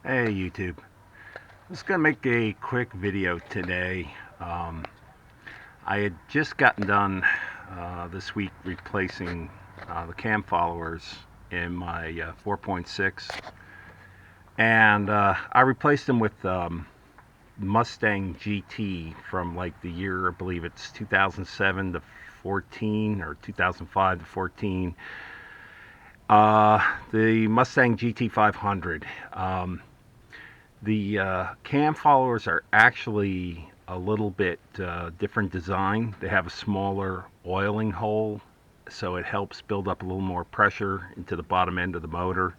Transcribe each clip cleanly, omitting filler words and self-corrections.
Hey YouTube, I'm just gonna make a quick video today. I had just gotten done this week replacing the cam followers in my 4.6, and I replaced them with Mustang GT from like the year, I believe it's 2007 to 14 or 2005 to 14. The Mustang GT 500. The cam followers are actually a little bit different design. They have a smaller oiling hole, so it helps build up a little more pressure into the bottom end of the motor.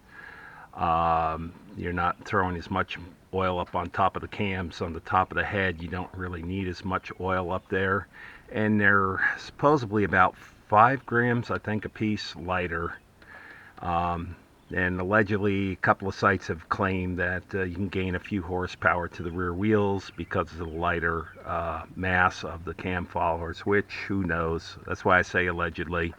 You're not throwing as much oil up on top of the cams. On the top of the head, you don't really need as much oil up there. And they're supposedly about 5 grams, I think, a piece lighter. And allegedly, a couple of sites have claimed that you can gain a few horsepower to the rear wheels because of the lighter mass of the cam followers, which, who knows? That's why I say allegedly.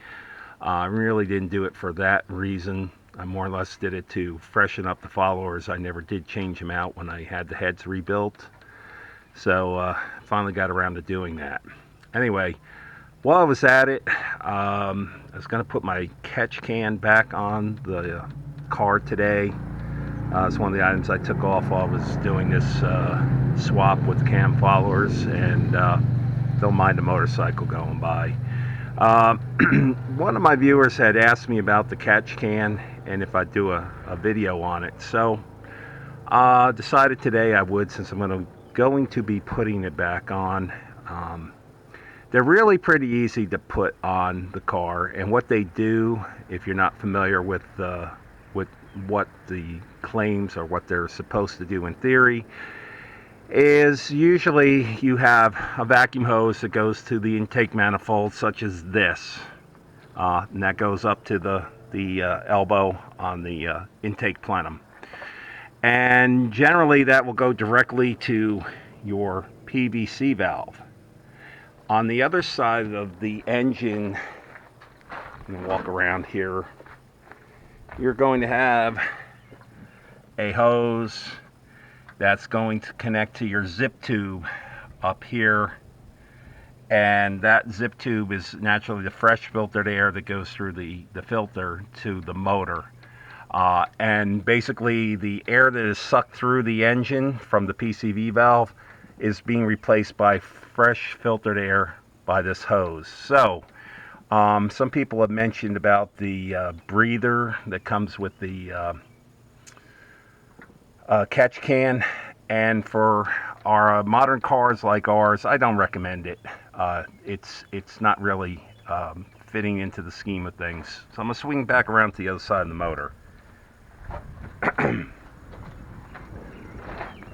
I really didn't do it for that reason. I more or less did it to freshen up the followers. I never did change them out when I had the heads rebuilt. So finally got around to doing that. Anyway, while I was at it, I was going to put my catch can back on the car today. It's one of the items I took off while I was doing this swap with cam followers, and don't mind the motorcycle going by. One of my viewers had asked me about the catch can and if I'd do a video on it. So decided today I would, since I'm going to be putting it back on. They're really pretty easy to put on the car, and what they do, if you're not familiar with what the claims or what they're supposed to do in theory, is usually you have a vacuum hose that goes to the intake manifold, such as this, and that goes up to the elbow on the intake plenum, and generally that will go directly to your PVC valve. On the other side of the engine, I'm going to walk around here, you're going to have a hose that's going to connect to your zip tube up here, and that zip tube is naturally the fresh filtered air that goes through the filter to the motor. And basically the air that is sucked through the engine from the PCV valve is being replaced by fresh filtered air by this hose. So some people have mentioned about the breather that comes with the catch can, and for our modern cars like ours, I don't recommend it. It's not really fitting into the scheme of things. So I'm gonna swing back around to the other side of the motor.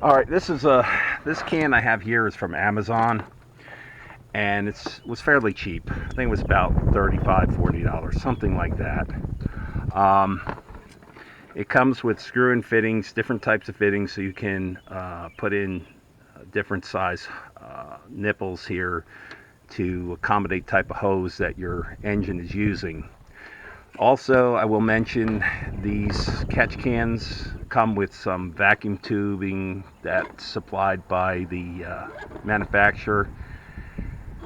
All right, this can I have here is from Amazon, and it was fairly cheap. I think it was about $35–40, something like that. It comes with screw-in fittings, different types of fittings, so you can put in different size nipples here to accommodate type of hose that your engine is using. Also, I will mention these catch cans come with some vacuum tubing that's supplied by the manufacturer.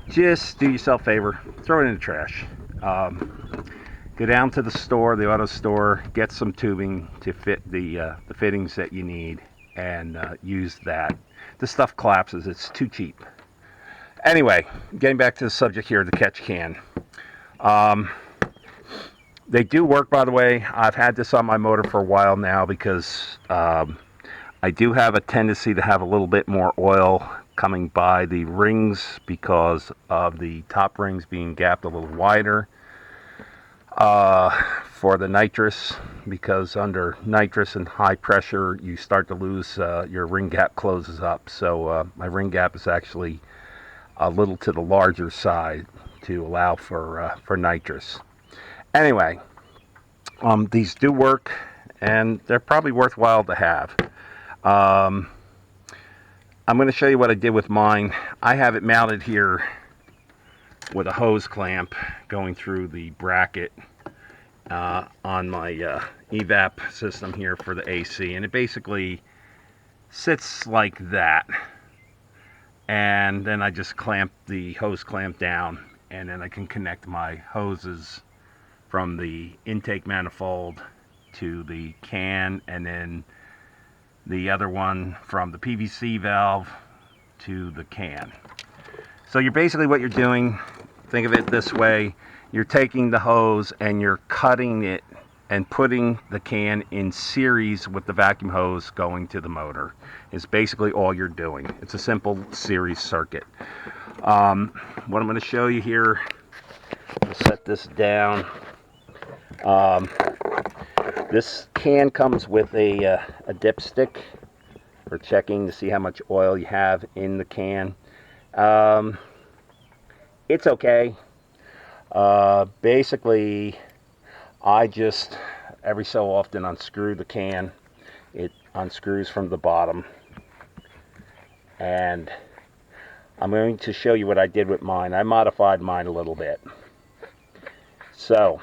Just do yourself a favor, throw it in the trash. Go down to the store, the auto store, get some tubing to fit the fittings that you need, and use that. This stuff collapses, it's too cheap. Anyway, getting back to the subject here, the catch can. They do work, by the way. I've had this on my motor for a while now because I do have a tendency to have a little bit more oil coming by the rings because of the top rings being gapped a little wider for the nitrous, because under nitrous and high pressure you start to lose, your ring gap closes up. So my ring gap is actually a little to the larger side to allow for nitrous. Anyway, these do work, and they're probably worthwhile to have. I'm going to show you what I did with mine. I have it mounted here with a hose clamp going through the bracket on my evap system here for the AC, and it basically sits like that, and then I just clamp the hose clamp down, and then I can connect my hoses from the intake manifold to the can, and then the other one from the PVC valve to the can. So you're basically, what you're doing, think of it this way, you're taking the hose and you're cutting it and putting the can in series with the vacuum hose going to the motor, is basically all you're doing. It's a simple series circuit. What I'm going to show you here, I'll set this down. This can comes with a dipstick for checking to see how much oil you have in the can. It's okay. Basically, I just every so often unscrew the can. It unscrews from the bottom, and I'm going to show you what I did with mine. I modified mine a little bit. So,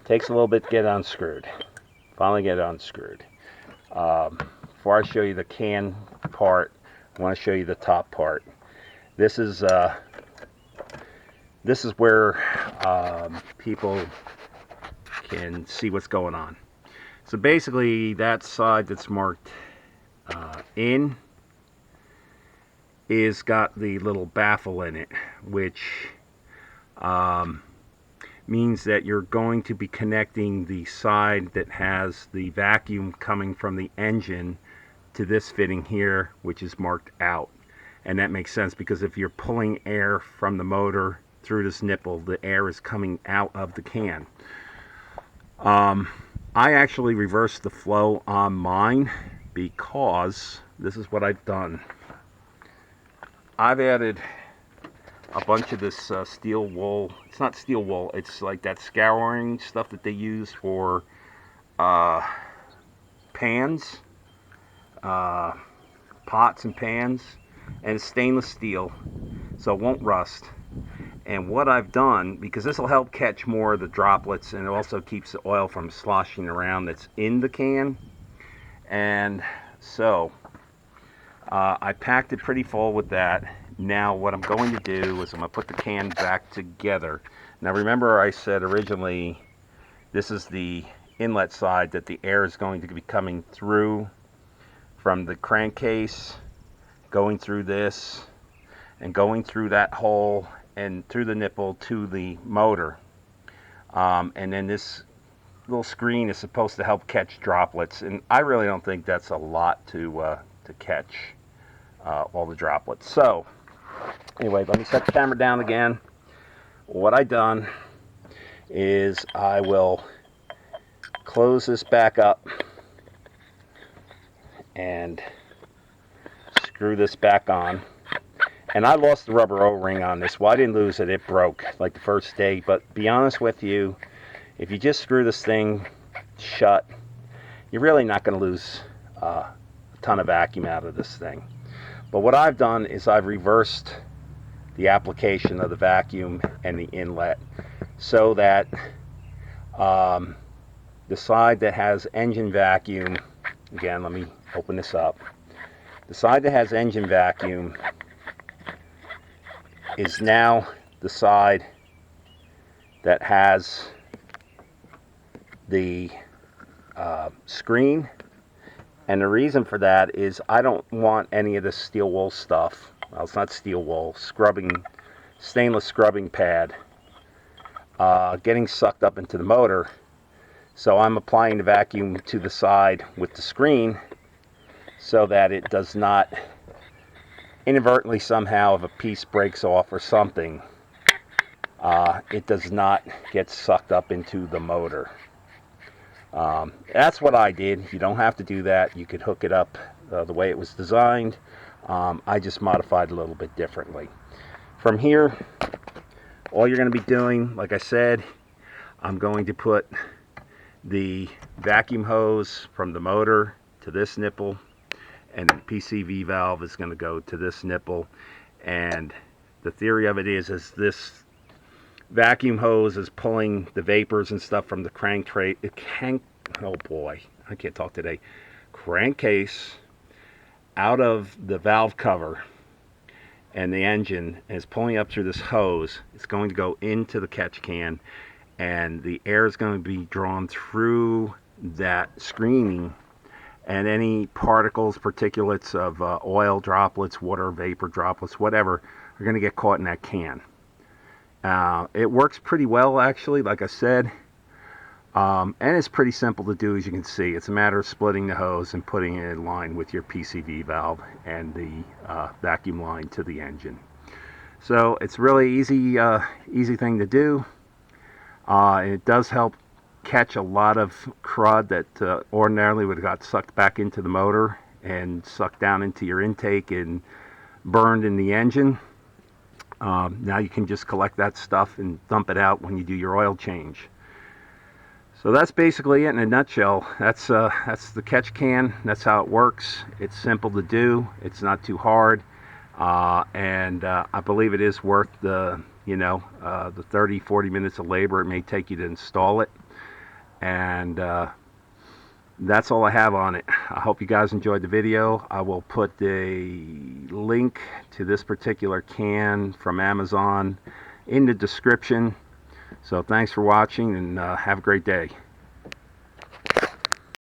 takes a little bit to get unscrewed. Finally get it unscrewed. Before I show you the can part, I want to show you the top part. This is where people can see what's going on. So basically, that side that's marked in is got the little baffle in it, which means that you're going to be connecting the side that has the vacuum coming from the engine to this fitting here, which is marked out. And that makes sense, because if you're pulling air from the motor through this nipple, the air is coming out of the can. I actually reversed the flow on mine, because this is what I've done. I've added a bunch of this steel wool. It's not steel wool, it's like that scouring stuff that they use for pans, pots and pans, and it's stainless steel, so it won't rust. And what I've done, because this will help catch more of the droplets, and it also keeps the oil from sloshing around that's in the can, and so I packed it pretty full with that. Now what I'm going to do is I'm going to put the can back together. Now remember, I said originally this is the inlet side that the air is going to be coming through from the crankcase, going through this and going through that hole and through the nipple to the motor. And then this little screen is supposed to help catch droplets, and I really don't think that's a lot to catch all the droplets. So anyway, let me set the camera down again. What I done is I will close this back up and screw this back on. And I lost the rubber O-ring on this. Well, I didn't lose it, it broke like the first day. But to be honest with you, if you just screw this thing shut, you're really not going to lose a ton of vacuum out of this thing. But what I've done is I've reversed the application of the vacuum and the inlet, so that the side that has engine vacuum, again, let me open this up. The side that has engine vacuum is now the side that has the screen. And the reason for that is I don't want any of this steel wool stuff. Well, it's not steel wool, stainless scrubbing pad getting sucked up into the motor. So I'm applying the vacuum to the side with the screen, so that it does not inadvertently, somehow, if a piece breaks off or something, it does not get sucked up into the motor. That's what I did. You don't have to do that. You could hook it up the way it was designed. I just modified a little bit differently. From here, all you're going to be doing, like I said, I'm going to put the vacuum hose from the motor to this nipple, and the PCV valve is going to go to this nipple. And the theory of it is this vacuum hose is pulling the vapors and stuff from the crankcase. Oh boy, I can't talk today. Crankcase, out of the valve cover and the engine is pulling up through this hose. It's going to go into the catch can, and the air is going to be drawn through that screening, and any particles, particulates of oil droplets, water vapor droplets, whatever, are going to get caught in that can. It works pretty well, actually, like I said. And it's pretty simple to do, as you can see. It's a matter of splitting the hose and putting it in line with your PCV valve and the vacuum line to the engine. So it's really easy thing to do. It does help catch a lot of crud that ordinarily would have got sucked back into the motor and sucked down into your intake and burned in the engine. Now you can just collect that stuff and dump it out when you do your oil change. So that's basically it in a nutshell. That's the catch can. That's how it works. It's simple to do. It's not too hard, and I believe it is worth the the 30-40 minutes of labor it may take you to install it. And that's all I have on it. I hope you guys enjoyed the video. I will put a link to this particular can from Amazon in the description. So thanks for watching, and have a great day.